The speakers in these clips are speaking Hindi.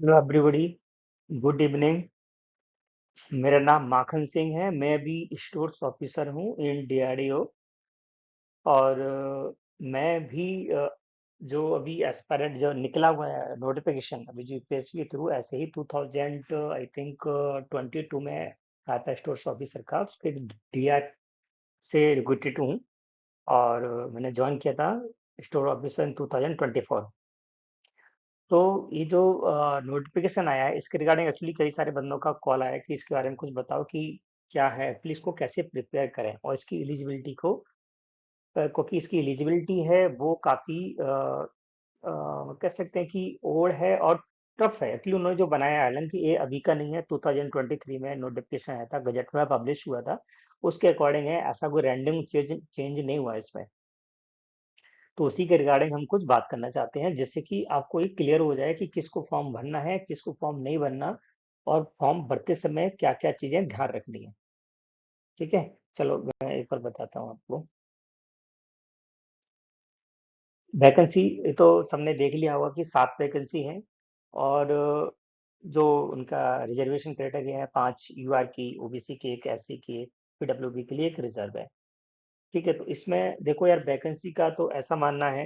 Hello everybody, good evening. मेरा नाम माखन सिंह है। मैं अभी स्टोर्स ऑफिसर हूँ इन डीआरडीओ। और मैं भी जो अभी एस्पायरेंट जो निकला हुआ है नोटिफिकेशन अभी जो यूपीएससी के थ्रू ऐसे ही 2000 आई थिंक 22 में आया था स्टोर्स ऑफिसर का। फिर डीआर से रिक्रूटेड हूँ और मैंने ज्वाइन किया था स्टोर ऑफिसर इन 2024। तो ये जो नोटिफिकेशन आया है इसके रिगार्डिंग एक्चुअली कई सारे बंदों का कॉल आया कि इसके बारे में कुछ बताओ कि क्या है, एक्चुअली इसको कैसे प्रिपेयर करें और इसकी एलिजिबिलिटी को क्योंकि इसकी एलिजिबिलिटी है वो काफ़ी कह सकते हैं कि ओल्ड है और टफ है। एक्चुअली उन्होंने जो बनाया है, हालांकि ये अभी का नहीं है, 2023 में नोटिफिकेशन आया था, गजट में पब्लिश हुआ था, उसके अकॉर्डिंग है। ऐसा कोई रैंडम चेंज चेंज नहीं हुआ इसमें। तो उसी के रिगार्डिंग हम कुछ बात करना चाहते हैं जिससे कि आपको ये क्लियर हो जाए कि किसको फॉर्म भरना है, किसको फॉर्म नहीं भरना, और फॉर्म भरते समय क्या क्या चीजें ध्यान रखनी है। ठीक है, चलो मैं एक बार बताता हूँ आपको। वैकेंसी तो सबने देख लिया होगा कि 7 वैकेंसी है। और जो उनका रिजर्वेशन क्राइटेरिया है, 5 यूआर की, ओबीसी की एक, एससी की एक, पीडब्ल्यूबी के लिए एक रिजर्व है। ठीक है, तो इसमें देखो यार, वैकेंसी का तो ऐसा मानना है,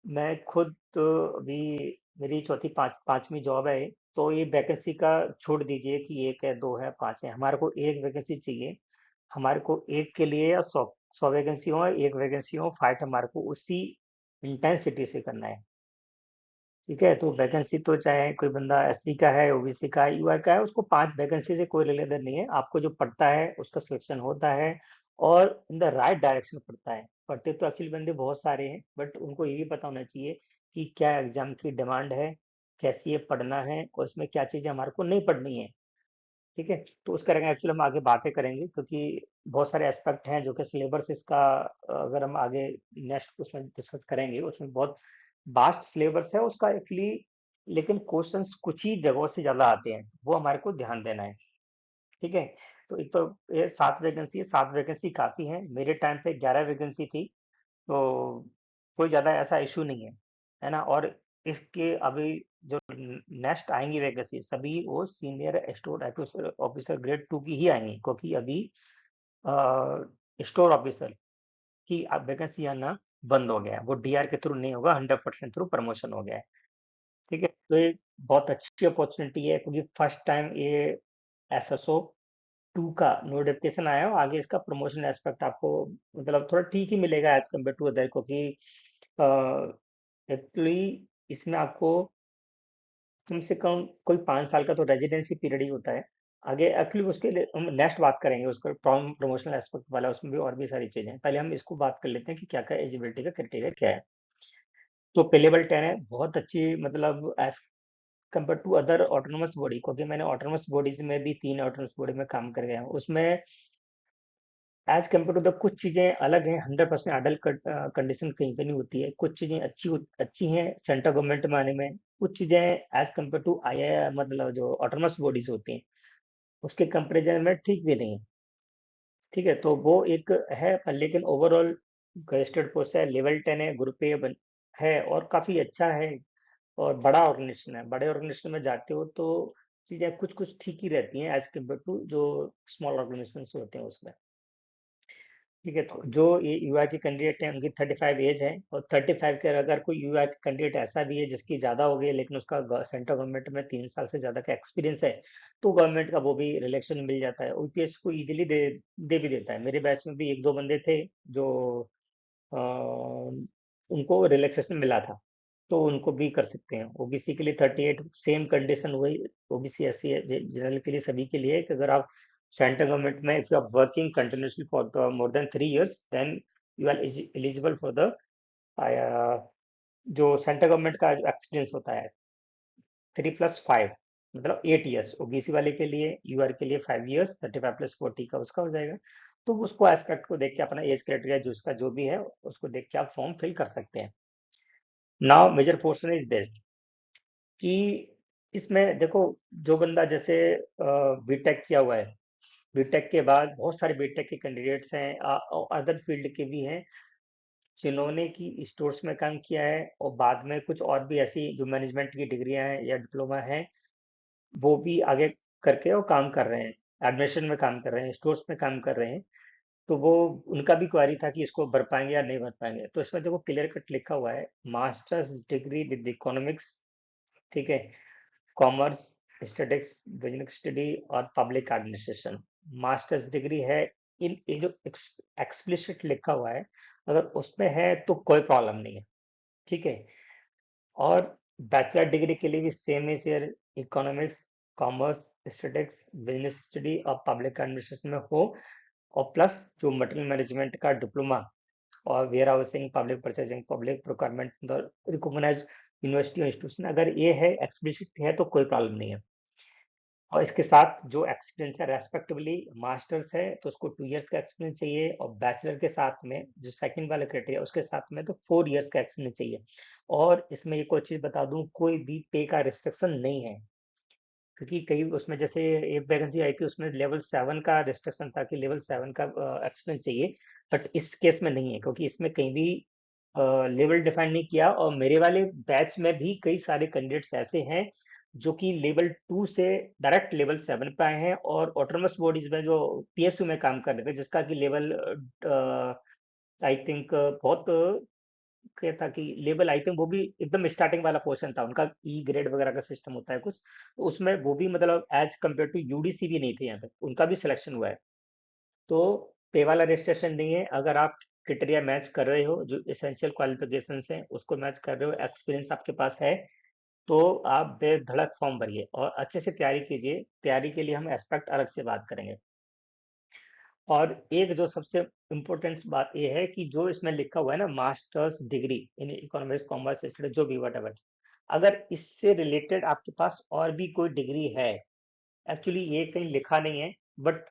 मैं खुद तो अभी मेरी चौथी पांचवी जॉब है ये, तो ये वैकेंसी का छोड़ दीजिए कि एक है, दो है, पांच है, हमारे को एक वैकेंसी चाहिए। हमारे को एक के लिए या 100 वैकेंसी हो, एक वैकेंसी हो, फाइट हमारे को उसी इंटेंसिटी से करना है। ठीक है, तो वैकेंसी तो चाहे कोई बंदा एससी का है, ओबीसी का है, यूआर का है, उसको 5 वैकेंसी से कोई लेना नहीं है। आपको जो पड़ता है उसका सिलेक्शन होता है और इन द राइट डायरेक्शन पड़ता है। पढ़ते तो एक्चुअली बंदे बहुत सारे हैं, बट उनको ये भी पता होना चाहिए कि क्या एग्जाम की डिमांड है, कैसे ये पढ़ना है और इसमें क्या चीजें हमारे को नहीं पढ़नी है। ठीक है, तो उसका एक्चुअली हम आगे बातें करेंगे, क्योंकि बहुत सारे एस्पेक्ट हैं जो कि सिलेबस इसका, अगर हम आगे नेक्स्ट उसमें डिस्कस करेंगे, उसमें बहुत वास्ट सिलेबस है उसका एक्चुअली। लेकिन क्वेश्चंस कुछ ही जगहों से ज्यादा आते हैं, वो हमारे को ध्यान देना है। ठीक है, तो एक तो ये 7 वैकेंसी है, 7 वैकेंसी काफी है। मेरे टाइम पे 11 वैकेंसी थी, तो कोई ज्यादा ऐसा इशू नहीं है ना। और इसके अभी जो नेक्स्ट आएंगी वैकेंसी, सभी वो सीनियर स्टोर ऑफिसर ग्रेड 2 की ही आएंगी, क्योंकि अभी स्टोर ऑफिसर की अब वैकेंसी आना बंद हो गया है। वो डीआर के थ्रू नहीं होगा, 100% थ्रू प्रमोशन हो गया है। ठीक है, तो ये बहुत अच्छी अपॉर्चुनिटी है, क्योंकि फर्स्ट टाइम ये एसएसओ 2 का नोटिफिकेशन आया है। और आगे इसका प्रमोशन एस्पेक्ट आपको मतलब थोड़ा ठीक ही मिलेगा एज कम्पेयर टू अदर, क्योंकि एक्चुअली इसमें आपको कम से कम कोई 5 साल का तो रेजिडेंसी पीरियड ही होता है। आगे एक्चुअली उसके लिए हम नेक्स्ट बात करेंगे, उसका प्रमोशनल एस्पेक्ट वाला, उसमें भी और भी सारी चीजें हैं। पहले हम इसको बात कर लेते हैं कि क्या क्या एलिजिबिलिटी का क्राइटेरिया क्या है। तो पे लेवल 10 है, बहुत अच्छी, मतलब as compare to other autonomous body, क्योंकि मैंने ऑटोनोमस बॉडीज में भी 3 ऑटोनोमस बॉडी में काम कर गया हूँ, उसमें एज कम्पेयर टू द कुछ चीजें अलग हैं। 100% अडल्ट कंडीशन कहीं पे नहीं होती है। कुछ चीजें अच्छी हैं सेंट्रल गवर्नमेंट में आने में। कुछ चीजें एज कम्पेयर टू आई मतलब जो ऑटोनमस बॉडीज होती हैं उसके कंपेरिजन में ठीक भी नहीं है। ठीक है, तो वो एक है, पर लेकिन ओवरऑल गजेस्टेड पोस्ट है, लेवल 10 है, ग्रुप ए है और काफी अच्छा है। और बड़ा ऑर्गेनाइजेशन है, बड़े ऑर्गेनाइजेशन में जाते हो तो चीजें कुछ कुछ ठीक ही रहती हैं एज कम्पेयर टू जो स्मॉल ऑर्गेनाइजेशन होते हैं उसमें। ठीक है, तो जो ये यूआई के कैंडिडेट हैं उनकी 35 एज है, और 35 के अगर कोई यूआई का कैंडिडेट ऐसा भी है जिसकी ज्यादा हो गई है, लेकिन उसका सेंट्रल गवर्नमेंट में 3 साल से ज्यादा का एक्सपीरियंस है, तो गवर्नमेंट का वो भी रिलेक्शन मिल जाता है। ओपीएस को इजीली दे भी देता है। मेरे बैच में भी एक दो बंदे थे जो उनको रिलैक्सेशन मिला था, तो उनको भी कर सकते हैं। ओबीसी के लिए 38, सेम कंडीशन वही ओबीसी एससी जनरल के लिए, सभी के लिए है कि अगर आप सेंट्रल गवर्नमेंट में if you are working continuously for the more than 3 years, then you are eligible for the जो सेंट्रल गवर्नमेंट का एक्सपीरियंस होता है, 3+5, मतलब 8 years ओबीसी वाले के लिए, यूआर के लिए 5 years, 35+40 का उसका हो जाएगा। तो उसको एस्पेक्ट को देख के अपना एज क्राइटेरिया जो उसका जो भी है उसको देख के आप फॉर्म फिल कर सकते हैं। Now major portion is this, कि इसमें देखो, जो बंदा जैसे बीटेक किया हुआ है, बीटेक के बाद बहुत सारे बीटेक के कैंडिडेट्स हैं, अदर फील्ड के भी हैं, जिन्होंने की स्टोर्स में काम किया है और बाद में कुछ और भी ऐसी जो मैनेजमेंट की डिग्रियां हैं या डिप्लोमा है, वो भी आगे करके वो काम कर रहे हैं, एडमिशन में काम कर रहे हैं, स्टोर्स में काम कर रहे हैं। तो वो उनका भी क्वारी था कि इसको भर पाएंगे या नहीं भर पाएंगे। तो इसमें देखो क्लियर कट लिखा हुआ है, मास्टर्स डिग्री विद इकोनॉमिक्स, ठीक है, कॉमर्स, स्टैटिक्स, बिजनेस स्टडी और पब्लिक एडमिनिस्ट्रेशन। मास्टर्स डिग्री है, इन ये जो एक्सप्लिसिट लिखा हुआ है, अगर उसमें है तो कोई प्रॉब्लम नहीं है, ठीक है। और बैचलर डिग्री के लिए भी same is year, economics, commerce, statics, business study और पब्लिक एडमिनिस्ट्रेशन में हो, और प्लस जो मटेरियल मैनेजमेंट का डिप्लोमा और warehousing, public purchasing, public procurement और रिकॉग्नाइज्ड यूनिवर्सिटी और इंस्टीट्यूशन, अगर ये है एक्सप्लिसिट है तो कोई प्रॉब्लम नहीं है। और इसके साथ जो एक्सपीरियंस है रेस्पेक्टिवली, मास्टर्स है तो उसको 2 इयर्स का एक्सपीरियंस चाहिए, और बैचलर के साथ में जो सेकंड वाला क्राइटेरिया उसके साथ में तो 4 इयर्स का एक्सपीरियंस चाहिए। और इसमें एक और चीज बता दूं, कोई भी पे का रिस्ट्रिक्शन नहीं है, क्योंकि कई उसमें जैसे एक वैकेंसी आई थी उसमें लेवल 7 का रिस्ट्रिक्शन था कि लेवल 7 का एक्सपीरियंस चाहिए, बट इस केस में नहीं है, क्योंकि इसमें कहीं भी लेवल डिफाइन नहीं किया। और मेरे वाले बैच में भी कई सारे कैंडिडेट्स ऐसे हैं जो कि लेवल 2 से डायरेक्ट लेवल 7 पे आए हैं, और ऑटोनमस बॉडीज में जो पीएसयू में काम कर रहे थे, जिसका कि लेवल आई थिंक बहुत क्या था कि लेवल, आई थिंक वो भी एकदम स्टार्टिंग वाला पोर्शन था उनका, ई ग्रेड वगैरह का सिस्टम होता है कुछ, तो उसमें वो भी मतलब एज कम्पेयर टू यूडीसी भी नहीं थे यहाँ पे, उनका भी सिलेक्शन हुआ है। तो पे वाला रजिस्ट्रेशन नहीं है, अगर आप क्रिटेरिया मैच कर रहे हो, जो एसेंशियल क्वालिफिकेशंस हैं उसको मैच कर रहे हो, एक्सपीरियंस आपके पास है, तो आप बेधड़क फॉर्म भरिए और अच्छे से तैयारी कीजिए। तैयारी के लिए हम एस्पेक्ट अलग से बात करेंगे। और एक जो सबसे इम्पोर्टेंट बात ये है कि जो इसमें लिखा हुआ है ना, masters degree in economics, commerce, study, जो भी वट, अगर इससे रिलेटेड आपके पास और भी कोई डिग्री है, एक्चुअली ये कहीं लिखा नहीं है, बट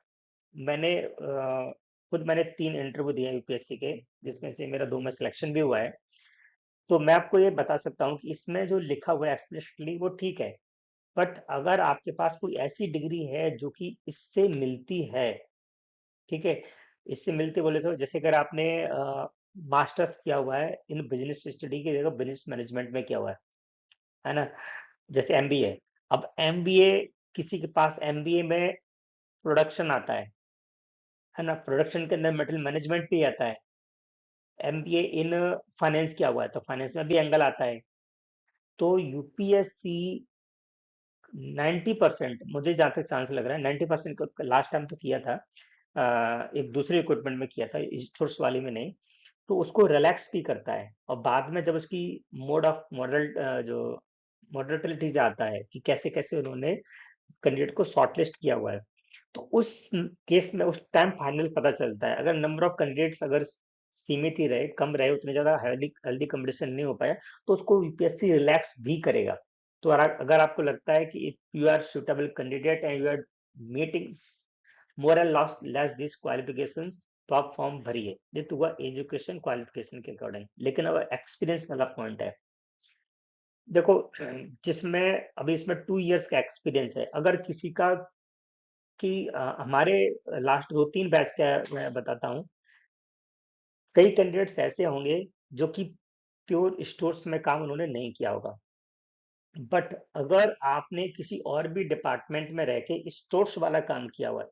मैंने खुद मैंने 3 इंटरव्यू दिए यूपीएससी के, जिसमें से मेरा 2 में सिलेक्शन भी हुआ है। तो मैं आपको ये बता सकता हूँ कि इसमें जो लिखा हुआ है एक्सप्लिसिटली वो ठीक है, बट अगर आपके पास कोई ऐसी डिग्री है जो कि इससे मिलती है, ठीक है, इससे मिलते बोले तो जैसे अगर आपने मास्टर्स किया हुआ है इन बिजनेस स्टडी की जगह बिजनेस मैनेजमेंट में किया हुआ है ना, जैसे एमबीए। अब एमबीए, किसी के पास एमबीए में प्रोडक्शन आता है ना, प्रोडक्शन के अंदर मटेरियल मैनेजमेंट भी आता है। एमबीए इन फाइनेंस किया हुआ है तो फाइनेंस में भी एंगल आता है। तो यूपीएससी 90%, मुझे जहाँ तक चांस लग रहा है 90%, लास्ट टाइम तो किया था एक दूसरे इक्विपमेंट में किया था, सोर्स वाली में नहीं, तो उसको रिलैक्स भी करता है। और बाद में जब उसकी मोड ऑफ मॉडल जो मॉडलिटीज आता है कि कैसे कैसे उन्होंने कैंडिडेट को शॉर्टलिस्ट किया हुआ है, तो उस केस में उस टाइम फाइनल पता चलता है। अगर नंबर ऑफ कैंडिडेट्स अगर सीमित ही रहे, कम रहे, उतने ज्यादा हेल्दी हेल्दी कंपटीशन नहीं हो पाया, तो उसको यूपीएससी रिलैक्स भी करेगा। तो अगर आपको लगता है कि if you are suitable candidate and you are meeting more and less this qualifications, तो आप फॉर्म भरिए, ये तो हुआ एजुकेशन क्वालिफिकेशन के अकॉर्डिंग। लेकिन अब एक्सपीरियंस वाला पॉइंट है, देखो जिसमें अभी इसमें 2 इयर्स का एक्सपीरियंस है, अगर किसी का कि हमारे लास्ट 2-3 बैच का मैं बताता हूँ, कई कैंडिडेट्स ऐसे होंगे जो कि प्योर स्टोर्स में काम उन्होंने नहीं किया होगा, बट अगर आपने किसी और भी डिपार्टमेंट में रह के स्टोर्स वाला काम किया हुआ है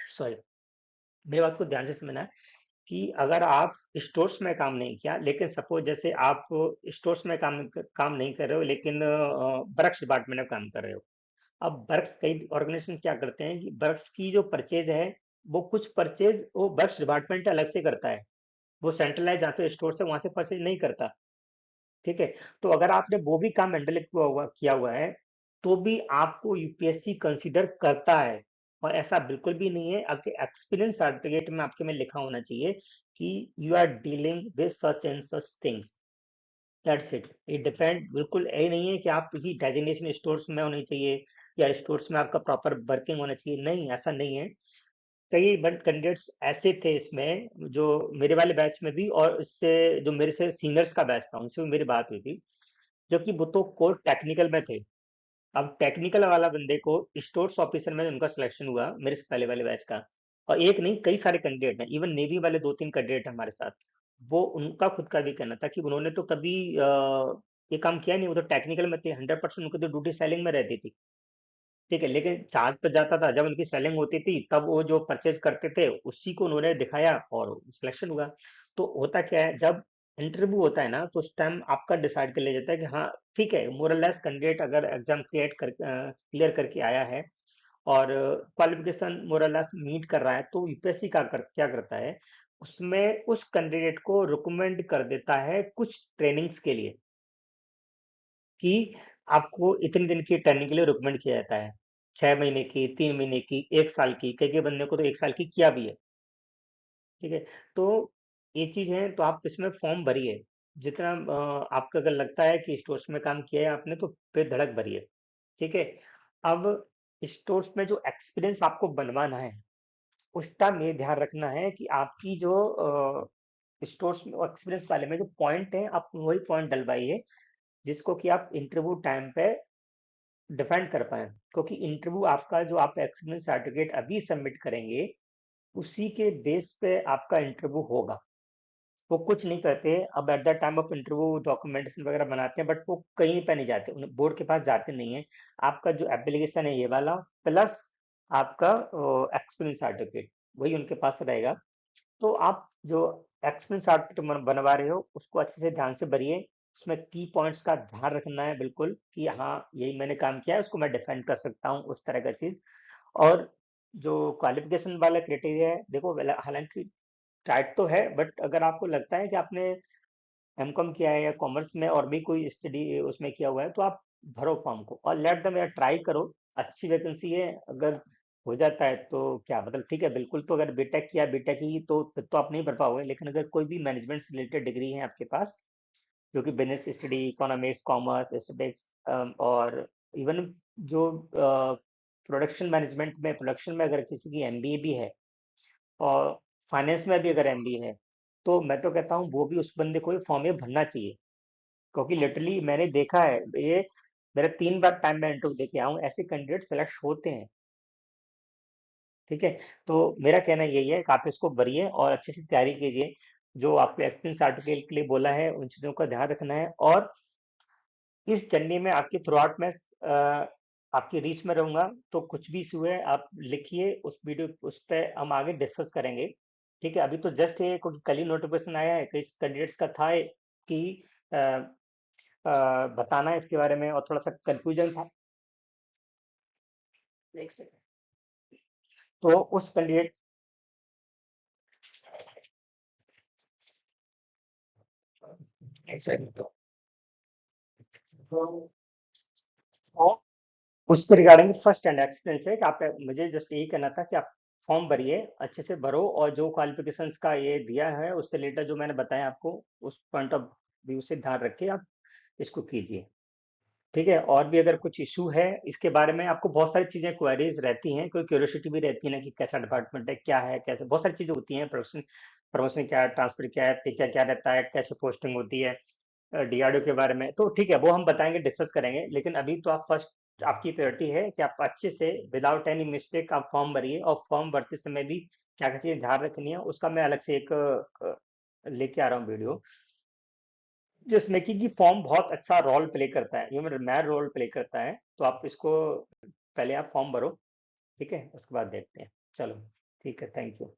सॉरी, मेरी बात को ध्यान से समझना है कि अगर आप स्टोर्स में काम नहीं किया, लेकिन सपोज जैसे आप स्टोर्स में काम नहीं कर रहे हो, लेकिन बरक्स डिपार्टमेंट में काम कर रहे हो। अब बर्क्स, कई ऑर्गेनाइजेशन क्या करते हैं कि बर्क्स की जो परचेज है, वो कुछ परचेज वो बर्क्स डिपार्टमेंट अलग से करता है, वो सेंट्रलाइज जहाँ पे स्टोर से वहां से परचेज नहीं करता, ठीक है। तो अगर आपने वो भी काम हैंडल किया हुआ है, तो भी आपको यूपीएससी कंसीडर करता है। और ऐसा बिल्कुल भी नहीं है, आपके एक्सपीरियंस सर्टिफिकेट में आपके में लिखा होना चाहिए कि you are dealing with such and such things, that's it. ये डिपेंड बिल्कुल ये नहीं है कि आप की डेजिग्नेशन स्टोर्स में होनी चाहिए या स्टोर्स में आपका प्रॉपर वर्किंग होना चाहिए, नहीं, ऐसा नहीं है। कई बट कैंडिडेट्स ऐसे थे इसमें, जो मेरे वाले बैच में भी, और इससे जो मेरे से सीनियर्स का बैच था उनसे भी मेरी बात हुई थी, जबकि वो तो कोर टेक्निकल में थे। अब टेक्निकल वाला बंदे को स्टोर्स ऑफिसर में उनका सिलेक्शन हुआ मेरे से पहले वाले बैच का, और एक नहीं कई सारे कैंडिडेट हैं, इवन नेवी वाले 2-3 कैंडिडेट हमारे साथ। वो उनका खुद का भी कहना था कि उन्होंने तो कभी ये काम किया नहीं, वो तो टेक्निकल में थे, 100% उनकी तो ड्यूटी सेलिंग में रहती थी। ठीक है, लेकिन चार्ज पे जाता था, जब उनकी सेलिंग होती थी तब वो जो परचेज करते थे उसी को उन्होंने दिखाया और सिलेक्शन हुआ। तो होता क्या है, जब इंटरव्यू होता है ना, तो उस टाइम आपका डिसाइड कर लिया जाता है कि हाँ ठीक है, मोरलेस कैंडिडेट अगर एग्जाम क्लियर करके आया है और क्वालिफिकेशन मोरलेस मीट कर रहा है, तो यूपीएससी क्या करता है, उसमें उस कैंडिडेट को रिकमेंड कर देता है कुछ ट्रेनिंग्स के लिए, कि आपको इतने दिन की ट्रेनिंग के लिए रिकमेंड किया जाता है। 6 महीने की, 3 महीने की, 1 साल की, कई कई बंदे को तो 1 साल की किया भी है। ठीक है, तो ये चीज है, तो आप इसमें फॉर्म भरिए, जितना आपको अगर लगता है कि स्टोर्स में काम किया है आपने, तो फिर धड़क भरिए। ठीक है, अब स्टोर्स में जो एक्सपीरियंस आपको बनवाना है, उस टाइम ये ध्यान रखना है कि आपकी जो स्टोर्स एक्सपीरियंस वाले में जो पॉइंट है, आप वही पॉइंट डलवाइए जिसको कि आप इंटरव्यू टाइम पे डिफेंड कर पाए, क्योंकि इंटरव्यू आपका जो आप एक्सपीरियंस सर्टिफिकेट अभी सबमिट करेंगे, उसी के बेस पे आपका इंटरव्यू होगा। वो कुछ नहीं करते, अब at the time of interview documentation वगैरह बनाते हैं, बट वो कहीं पे नहीं जाते, बोर्ड के पास जाते नहीं है। आपका जो एप्लीकेशन है ये वाला, प्लस आपका एक्सपीरियंस सर्टिफिकेट, वही उनके पास रहेगा। तो आप जो एक्सपीरियंस सर्टिफिकेट बनवा रहे हो, उसको अच्छे से ध्यान से भरिए। उसमें की पॉइंट्स का ध्यान रखना है बिल्कुल, कि हाँ यही मैंने काम किया है, उसको मैं डिफेंड कर सकता हूँ, उस तरह का चीज। और जो क्वालिफिकेशन वाला क्राइटेरिया है, देखो हालांकि टाइट तो है, बट अगर आपको लगता है कि आपने एमकॉम किया है या कॉमर्स में और भी कोई स्टडी उसमें किया हुआ है, तो आप भरो फॉर्म को और लेट दम यार, ट्राई करो। अच्छी वैकेंसी है, अगर हो जाता है तो क्या मतलब, ठीक है बिल्कुल। तो अगर बीटेक किया, बीटेक की, तो फिर तो आप नहीं भर पाओगे, लेकिन अगर कोई भी मैनेजमेंट से रिलेटेड डिग्री है आपके पास, जो कि business study, economics, commerce, statistics, और इवन जो प्रोडक्शन मैनेजमेंट में, प्रोडक्शन में अगर किसी की एमबीए भी है, और फाइनेंस में भी अगर एमबीए है, तो मैं तो कहता हूँ वो भी उस बंदे को फॉर्म में भरना चाहिए। क्योंकि लिटरली मैंने देखा है ये, मेरा 3 बार टाइम में इंटरव्यू दे के आया हूँ, ऐसे कैंडिडेट सेलेक्ट होते हैं। ठीक है, तो मेरा कहना यही है कि आप इसको भरिए और अच्छे से तैयारी कीजिए। जो आपको एक्सपीरियंस सर्टिफिकेट के लिए बोला है, उन चीज़ों का ध्यान रखना है। और इस जर्नी में आपकी थ्रू आउट मैं आपकी रीच में रहूंगा, तो कुछ भी इशू है आप लिखिए, उस वीडियो उस पे हम आगे डिस्कस करेंगे। ठीक है, अभी तो जस्ट ये क्योंकि कल ही नोटिफिकेशन आया है, कई कैंडिडेट्स का था कि अ, बताना है इसके बारे में, और थोड़ा सा कंफ्यूजन था। एक सेकंड। तो उस कैंडिडेट, एक सेकंड, तो उसके रिगार्डिंग फर्स्ट हैंड एक्सपीरियंस है कि आप, मुझे जस्ट यही कहना था कि आप फॉर्म भरिए, अच्छे से भरो, और जो क्वालिफिकेशंस का ये दिया है उससे रिलेटेड जो मैंने बताया आपको, उस पॉइंट ऑफ व्यू से ध्यान रख के आप इसको कीजिए। ठीक है, और भी अगर कुछ इशू है इसके बारे में, आपको बहुत सारी चीजें क्वेरीज रहती हैं, कोई क्यूरियोसिटी भी रहती है ना, कि कैसा डिपार्टमेंट है, क्या है, कैसे, बहुत सारी चीजें होती हैं, प्रमोशन प्रमोशन क्या है, ट्रांसफर क्या है, पे क्या क्या रहता है, कैसे पोस्टिंग होती है, डीआरडीओ के बारे में, तो ठीक है वो हम बताएंगे, डिस्कस करेंगे। लेकिन अभी तो आप फर्स्ट, आपकी प्रायोरिटी है कि आप अच्छे से विदाउट एनी मिस्टेक आप फॉर्म भरिए, और फॉर्म भरते समय भी क्या क्या चीजें ध्यान रखनी है, उसका मैं अलग से एक लेके आ रहा हूँ वीडियो, जिसमें कि फॉर्म बहुत अच्छा रोल प्ले करता है, ह्यूमन मैन रोल प्ले करता है। तो आप इसको, पहले आप फॉर्म भरो, ठीक है, उसके बाद देखते हैं। चलो, ठीक है, थैंक यू।